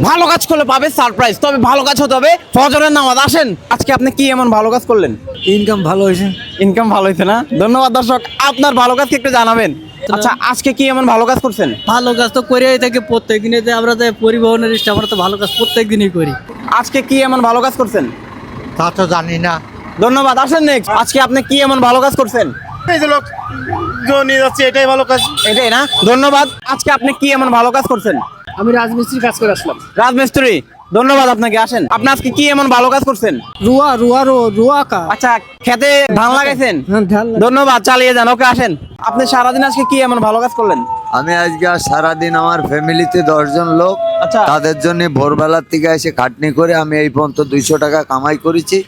ভালো কাজ করলে পাবে সারপ্রাইজ, তবে ভালো কাজ হতে হবে ফজরের নামাজ। আসেন, আজকে আপনি কি এমন ভালো কাজ করলেন? ইনকাম ভালো হয়েছে। ইনকাম ভালো হয়েছে না? ধন্যবাদ দর্শক, আপনার ভালো কাজ কি একটু জানাবেন। আচ্ছা, আজকে কি এমন ভালো কাজ করছেন? ভালো কাজ তো করেই থাকি প্রত্যেক দিনে, যে আমরা যে পরিবহনের ইষ্ট আমরা তো ভালো কাজ প্রত্যেক দিনই করি। আজকে কি এমন ভালো কাজ করছেন? তা তো জানি না। ধন্যবাদ। আসেন নেক্সট, আজকে আপনি কি এমন ভালো কাজ করছেন? এই যে লোক নিয়ে যাচ্ছে, এটাই ভালো কাজ। এটাই না? ধন্যবাদ। আজকে আপনি কি এমন ভালো কাজ করছেন? আমি রাজমিস্ত্রির কাজ করে আসলাম। রাজমিস্ত্রি, ধন্যবাদ আপনাকে। আসেন, আপনি আজকে কি এমন ভালো কাজ করছেন? রুয়া কা। আচ্ছা, খেতে ধান লাগাইছেন? হ্যাঁ, ধান লাগাই। ধন্যবাদ, চালিয়ে যান। ওকে, আসেন, আপনি সারাদিন আজকে কি এমন ভালো কাজ করলেন? আমি আজকে আর সারাদিন আমার ফ্যামিলিতে 10 জন লোক, আচ্ছা। তাদের জন্য ভোরবেলার থেকে এসে খাটনি করে আমি এই পর্যন্ত 200 টাকা কামাই করেছি,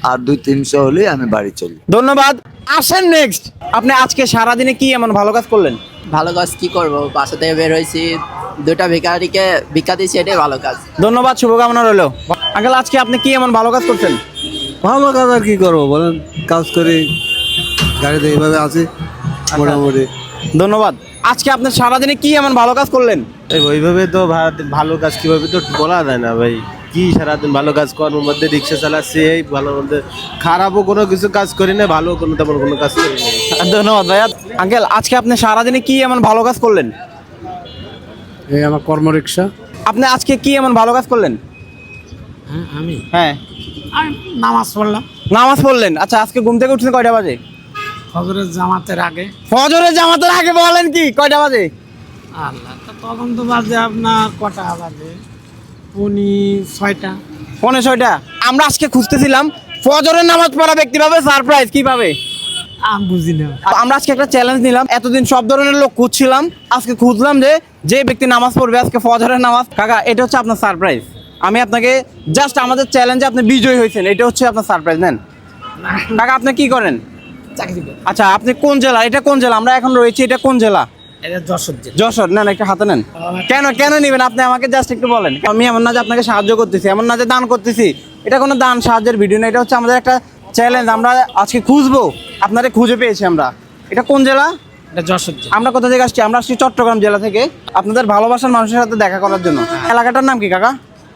আর 200-300 হলেই আমি বাড়ি চলি। ধন্যবাদ। আসেন নেক্সট, আপনি আজকে সারাদিনে কি এমন ভালো কাজ করলেন? ভালো কাজ কি করব, বাসা থেকে বের হয়েছি, দুটা ভিখারিকে ভিক্ষা দিয়েছি, এটাই ভালো কাজ। ধন্যবাদ, শুভকামনা রইল। আঙ্কেল, আজকে আপনি কি এমন ভালো কাজ করছেন? ভালো কাজ আর কি করবো বলেন, কাজ করি, গাড়িতে এইভাবে আছি মোটামুটি। ধন্যবাদ। আজকে আপনি সারাদিনে কি এমন ভালো কাজ করলেন? ওইভাবে তো ভালো কাজ কিভাবে তো বলা যায় না ভাই। কি সারাদিন ভালো কাজ কর্মের মধ্যে রিক্সা চালাচ্ছি, এই ভালোর মধ্যে খারাপও কোনো কিছু কাজ করি না, ভালো কোনো তেমন কোনো কাজ করি না। ধন্যবাদ ভাইয়া। আঙ্কেল, আজকে আপনি সারাদিনে কি এমন ভালো কাজ করলেন? এই আমার কর্মরিক্সা। আপনি আজকে কি এমন ভালো কাজ করলেন? আমি হ্যাঁ, নামাজ পড়লাম নামাজ পড়লেন। আচ্ছা, আজকে ঘুম থেকে উঠছেন কয়টা বাজে? ফজরের জামাতের আগে। ফজরের জামাতের আগে বলেন কি কয়টা বাজে? আল্লাহ, তখন তো বাজে আপনার কটা বাজে? 6:30। 6:45। আমরা আজকে খুঁজতেছিলাম ফজরের নামাজ পড়া ব্যক্তি পাবে সারপ্রাইজ, কি পাবে? আমি বুঝি না। আমরা আজকে একটা চ্যালেঞ্জ নিলাম, এতদিন সব ধরনের লোক খুঁজছিলাম, আজকে খুঁজলাম যে ব্যক্তি নামাজ পড়বে আজকে ফজরের নামাজ। কাকা, এটা হচ্ছে আপনার সারপ্রাইজ। আমি আপনাকে জাস্ট আমাদের চ্যালেঞ্জে আপনি বিজয়ী হয়েছেন, এটা হচ্ছে আপনার সারপ্রাইজ। নেন কাকা, আপনি কি করেন? চাকরি করি। আচ্ছা, আপনি কোন জেলা? এটা কোন জেলা? আমরা এখন রয়েছি, এটা কোন জেলা? এটা যশোর জেলা। যশোর। নেন, একটা হাতে নেন। কেন কেন নেবেন আপনি? আমাকে জাস্ট একটু বলেন। আমি এমন না যে আপনাকে সাহায্য করতেছি, এমন না যে দান করতেছি, এটা কোনো দান সাহায্যের ভিডিও না, এটা হচ্ছে আমাদের একটা চ্যালেঞ্জ। আমরা আজকে খুঁজবো, আপনারা খুঁজে পেয়েছি আমরা। এটা কোন জেলা? এটা যশোর জেলা। আমরা কোথা থেকে আসছি? আমরা আসছি চট্টগ্রাম জেলা থেকে, আপনাদের ভালোবাসার মানুষের সাথে দেখা করার জন্য। এলাকাটার নাম কি কাকা?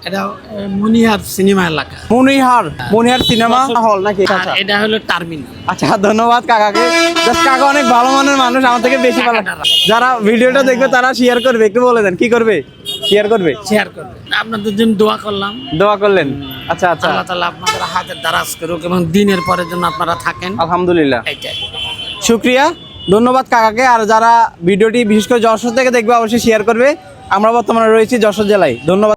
এটা মনিহার সিনেমা এলাকা। মনিহার সিনেমা হল নাকি? আর এটা হলো টার্মিনাল। আচ্ছা, ধন্যবাদ কাকাকে। জাস্ট কাকা অনেক ভালো মানের মানুষ, আমার থেকে বেশি ভালো। যারা ভিডিওটা দেখবে তারা শেয়ার করবে, একটু বলে দেন কি করবে? শেয়ার করবে। শেয়ার করবে। আপনাদের জন্য দোয়া করলাম। দোয়া করলেন? আচ্ছা আচ্ছা, আল্লাহ তাআলা আপনাদের হাতের দ্বারাজ করুক এবং দিনের পরের জন্য আপনারা থাকেন। আলহামদুলিল্লাহ, এইটাই। শুক্রিয়া, ধন্যবাদ কাকাকে। আর যারা ভিডিওটি বিশেষ করে যশোর থেকে দেখবে অবশ্যই শেয়ার করবে। আমরা বর্তমানে রয়েছি যশোর জেলায়। ধন্যবাদ।